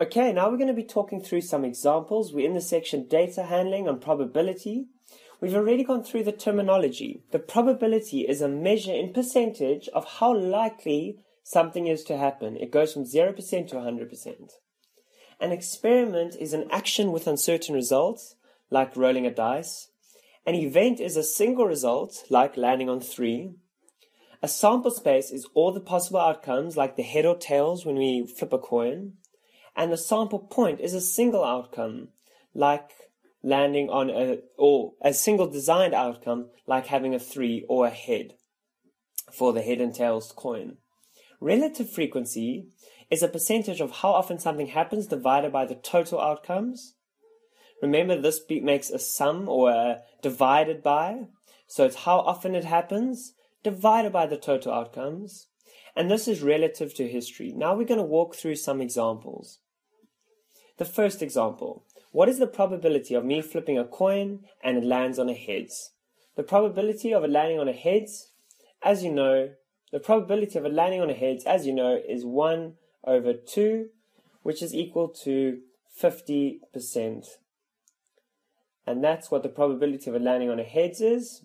Okay, now we're going to be talking through some examples. We're in the section data handling on probability. We've already gone through the terminology. The probability is a measure in percentage of how likely something is to happen. It goes from 0% to 100%. An experiment is an action with uncertain results, like rolling a dice. An event is a single result, like landing on 3. A sample space is all the possible outcomes, like the head or tails when we flip a coin. And the sample point is a single outcome, like landing on a single designed outcome, like having a 3 or a head for the head and tails coin. Relative frequency is a percentage of how often something happens divided by the total outcomes. Remember, this makes a sum or a divided by, so it's how often it happens divided by the total outcomes. And this is relative to history. Now we're going to walk through some examples. The first example, what is the probability of me flipping a coin and it lands on a heads? The probability of it landing on a heads, as you know, is 1 over 2, which is equal to 50%. And that's what the probability of it landing on a heads is.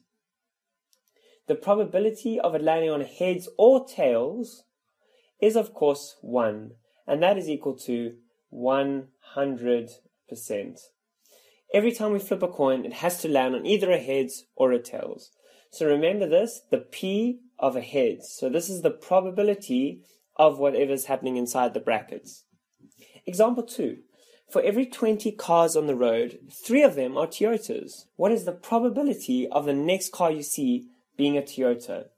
The probability of it landing on a heads or tails is, of course, 1. And that is equal to 100%. Every time we flip a coin, it has to land on either a heads or a tails. So remember this, the P of a heads. So this is the probability of whatever is happening inside the brackets. Example 2. For every 20 cars on the road, 3 of them are Toyotas. What is the probability of the next car you see being a Toyota?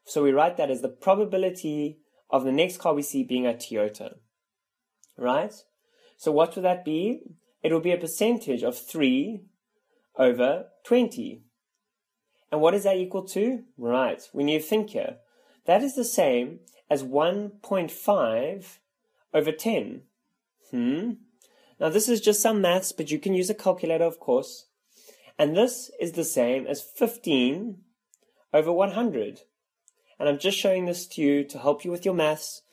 So we write that as the probability of the next car we see being a Toyota. Right? So what would that be? It will be a percentage of 3 over 20. And what is that equal to? Right, we need to think here. That is the same as 1.5 over 10. Now this is just some maths, but you can use a calculator, of course. And this is the same as 15 over 100. And I'm just showing this to you to help you with your maths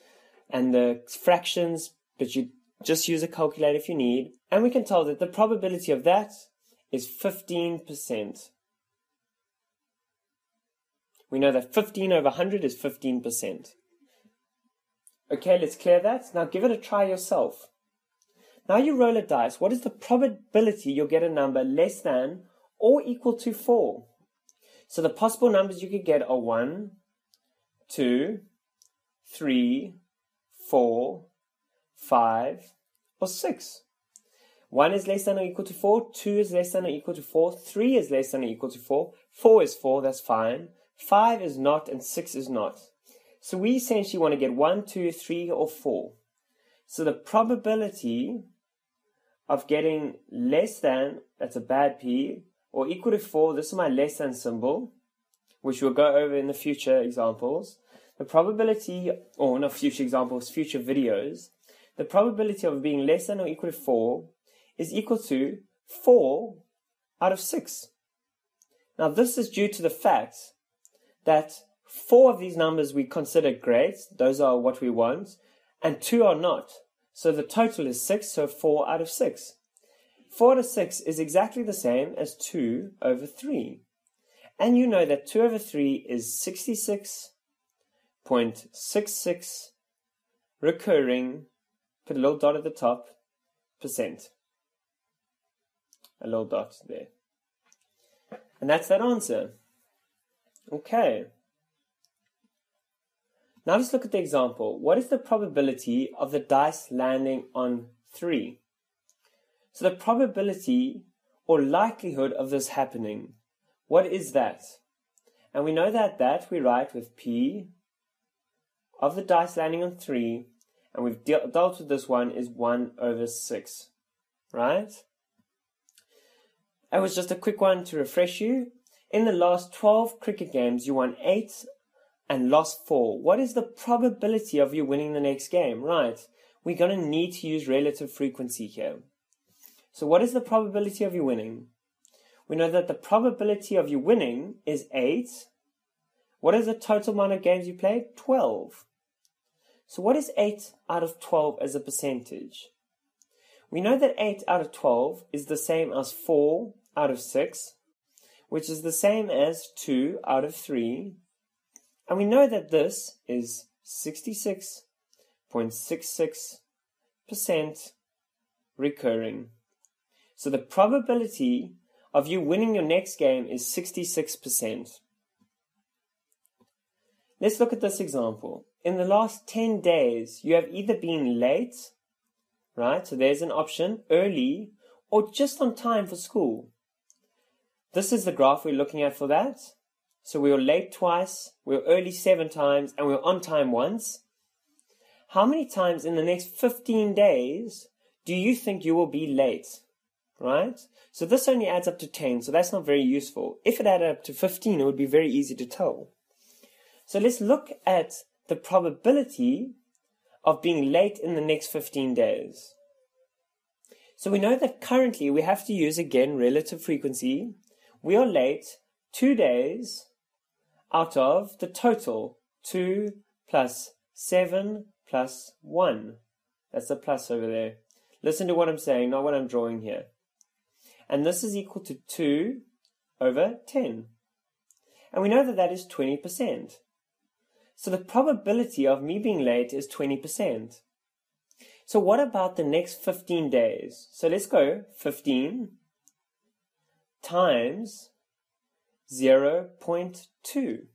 and the fractions, but you just use a calculator if you need. And we can tell that the probability of that is 15%. We know that 15 over 100 is 15%. Okay, let's clear that. Now give it a try yourself. Now you roll a dice. What is the probability you'll get a number less than or equal to 4? So the possible numbers you could get are 1, 2, 3, 4, 5, or 6. 1 is less than or equal to 4, 2 is less than or equal to 4, 3 is less than or equal to 4, 4 is 4, that's fine, 5 is not, and 6 is not. So we essentially want to get 1, 2, 3, or 4. So the probability of getting less than, that's a bad P, or equal to 4, this is my less than symbol, which we'll go over in the future examples. The probability, or not future examples, future videos, the probability of being less than or equal to 4 is equal to 4 out of 6. Now this is due to the fact that 4 of these numbers we consider great, those are what we want, and 2 are not. So the total is 6, so 4 out of 6. 4 out of 6 is exactly the same as 2 over 3. And you know that 2 over 3 is 66.66 recurring, put a little dot at the top, percent. A little dot there. And that's that answer. Okay. Now let's look at the example. What is the probability of the dice landing on 3? So the probability or likelihood of this happening, what is that? And we know that we write with P of the dice landing on 3, and we've dealt with this one, is 1 over 6. Right? It was just a quick one to refresh you. In the last 12 cricket games, you won 8 and lost 4. What is the probability of you winning the next game? Right, we're going to need to use relative frequency here. So what is the probability of you winning? We know that the probability of you winning is 8. What is the total amount of games you played? 12. So what is 8 out of 12 as a percentage? We know that 8 out of 12 is the same as 4 out of 6, which is the same as 2 out of 3. And we know that this is 66.66% recurring. So the probability of you winning your next game is 66%. Let's look at this example. In the last 10 days, you have either been late, right? So there's an option, early, or just on time for school. This is the graph we're looking at for that. So we were late twice, we were early 7 times, and we were on time once. How many times in the next 15 days do you think you will be late? Right? So this only adds up to 10, so that's not very useful. If it added up to 15, it would be very easy to tell. So let's look at the probability of being late in the next 15 days. So we know that currently we have to use, again, relative frequency. We are late 2 days out of the total 2 plus 7 plus 1. That's a plus over there. Listen to what I'm saying, not what I'm drawing here. And this is equal to 2 over 10. And we know that that is 20%. So the probability of me being late is 20%. So what about the next 15 days? So let's go 15 times 0.2,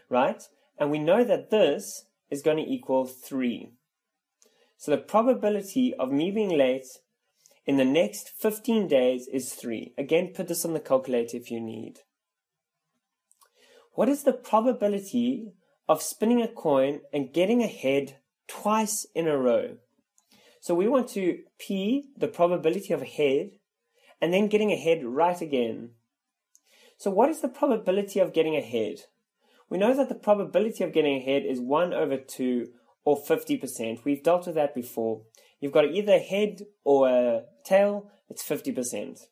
right? And we know that this is going to equal 3. So the probability of me being late in the next 15 days is 3. Again, put this on the calculator if you need. What is the probability of spinning a coin and getting a head twice in a row? So we want to P the probability of a head and then getting a head right again. So what is the probability of getting a head? We know that the probability of getting a head is 1 over 2 or 50%. We've dealt with that before. You've got either a head or a tail, it's 50%.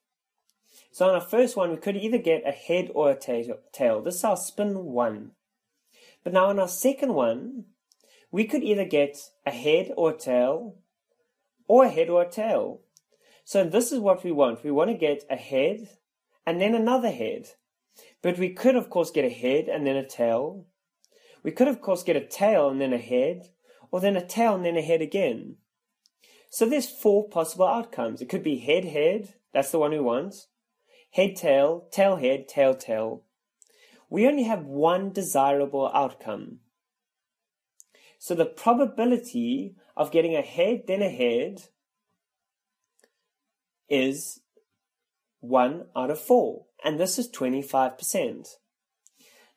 So on our first one, we could either get a head or a tail. This is our spin 1. But now on our second one, we could either get a head or a tail, or a head or a tail. So this is what we want. We want to get a head and then another head. But we could, of course, get a head and then a tail. We could, of course, get a tail and then a head, or then a tail and then a head again. So there's 4 possible outcomes. It could be head, head. That's the one we want. Head, tail, tail, head, tail, tail. We only have one desirable outcome. So the probability of getting a head, then a head, is 1 out of 4. And this is 25%.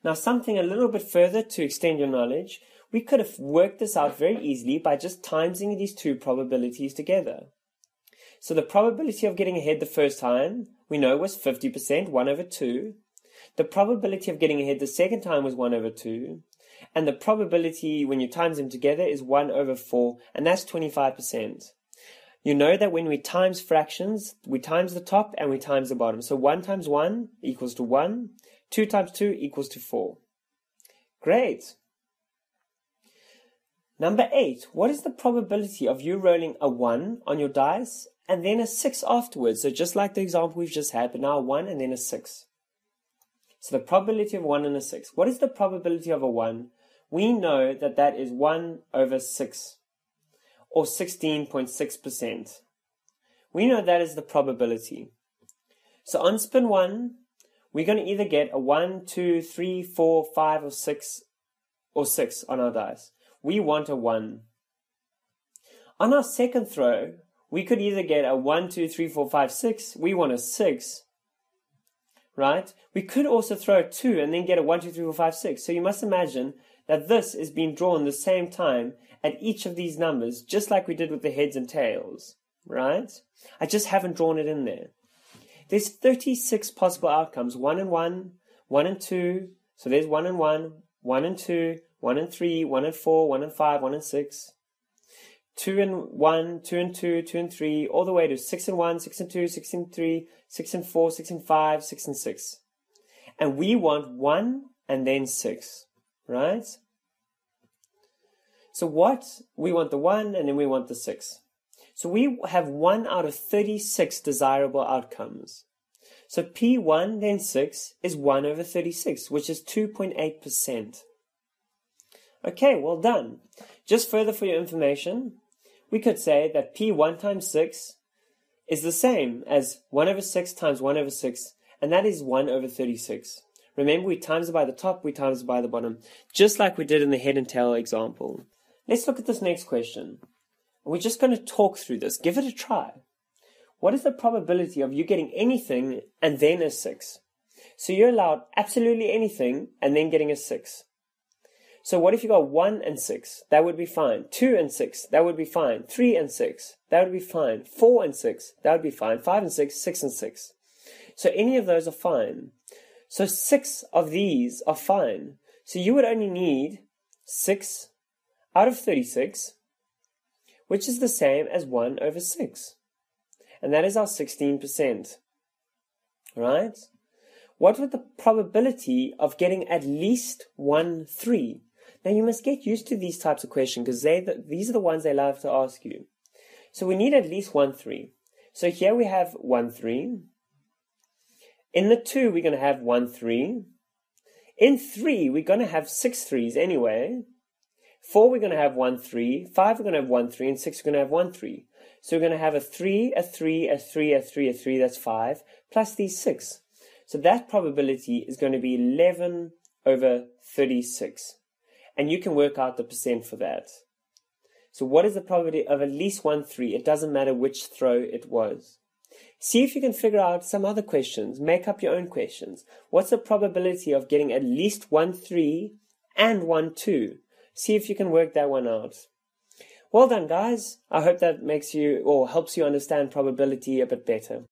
Now, something a little bit further to extend your knowledge, we could have worked this out very easily by just timesing these two probabilities together. So the probability of getting a head the first time, we know, was 50%, 1 over 2. The probability of getting a head the second time was 1 over 2. And the probability when you times them together is 1 over 4, and that's 25%. You know that when we times fractions, we times the top and we times the bottom. So 1 times 1 equals to 1. 2 times 2 equals to 4. Great. Number 8. What is the probability of you rolling a 1 on your dice and then a 6 afterwards? So just like the example we've just had, but now a 1 and then a 6. So the probability of 1 and a 6. What is the probability of a 1? We know that that is 1 over 6, or 16.6%. We know that is the probability. So on spin 1, we're going to either get a 1, 2, 3, 4, 5, or 6 on our dice. We want a 1. On our second throw, we could either get a 1, 2, 3, 4, 5, 6. We want a 6. Right? We could also throw a 2 and then get a 1, 2, 3, 4, 5, 6. So you must imagine that this is being drawn the same time at each of these numbers, just like we did with the heads and tails. Right? I just haven't drawn it in there. There's 36 possible outcomes. 1 and 1, 1 and 2. So there's 1 and 1, 1 and 2, 1 and 3, 1 and 4, 1 and 5, 1 and 6. 2 and 1, 2 and 2, 2 and 3, all the way to 6 and 1, 6 and 2, 6 and 3, 6 and 4, 6 and 5, 6 and 6. And we want 1 and then 6, right? So we want the 1 and then we want the 6. So we have 1 out of 36 desirable outcomes. So P1 then 6 is 1 over 36, which is 2.8%. Okay, well done. Just further for your information, we could say that P1 times 6 is the same as 1 over 6 times 1 over 6, and that is 1 over 36. Remember, we times it by the top, we times it by the bottom, just like we did in the head and tail example. Let's look at this next question. We're just going to talk through this. Give it a try. What is the probability of you getting anything and then a 6? So you're allowed absolutely anything and then getting a 6. So what if you got 1 and 6? That would be fine. 2 and 6? That would be fine. 3 and 6? That would be fine. 4 and 6? That would be fine. 5 and 6? 6 and 6. So any of those are fine. So 6 of these are fine. So you would only need 6 out of 36, which is the same as 1 over 6. And that is our 16%. Right? What would the probability of getting at least 1 3? Now you must get used to these types of questions because these are the ones they love to ask you. So we need at least 1 3. So here we have 1 3. In the 2 we're going to have 1 3. In 3 we're going to have 6 3s anyway. 4 we're going to have 1 3. 5 we're going to have 1 3. And 6 we're going to have 1 3. So we're going to have a 3, a 3, a 3, a 3, a 3, that's 5, plus these 6. So that probability is going to be 11 over 36. And you can work out the percent for that. So what is the probability of at least 1 3? It doesn't matter which throw it was. See if you can figure out some other questions. Make up your own questions. What's the probability of getting at least 1 3 and 1 2? See if you can work that one out. Well done, guys. I hope that makes you or helps you understand probability a bit better.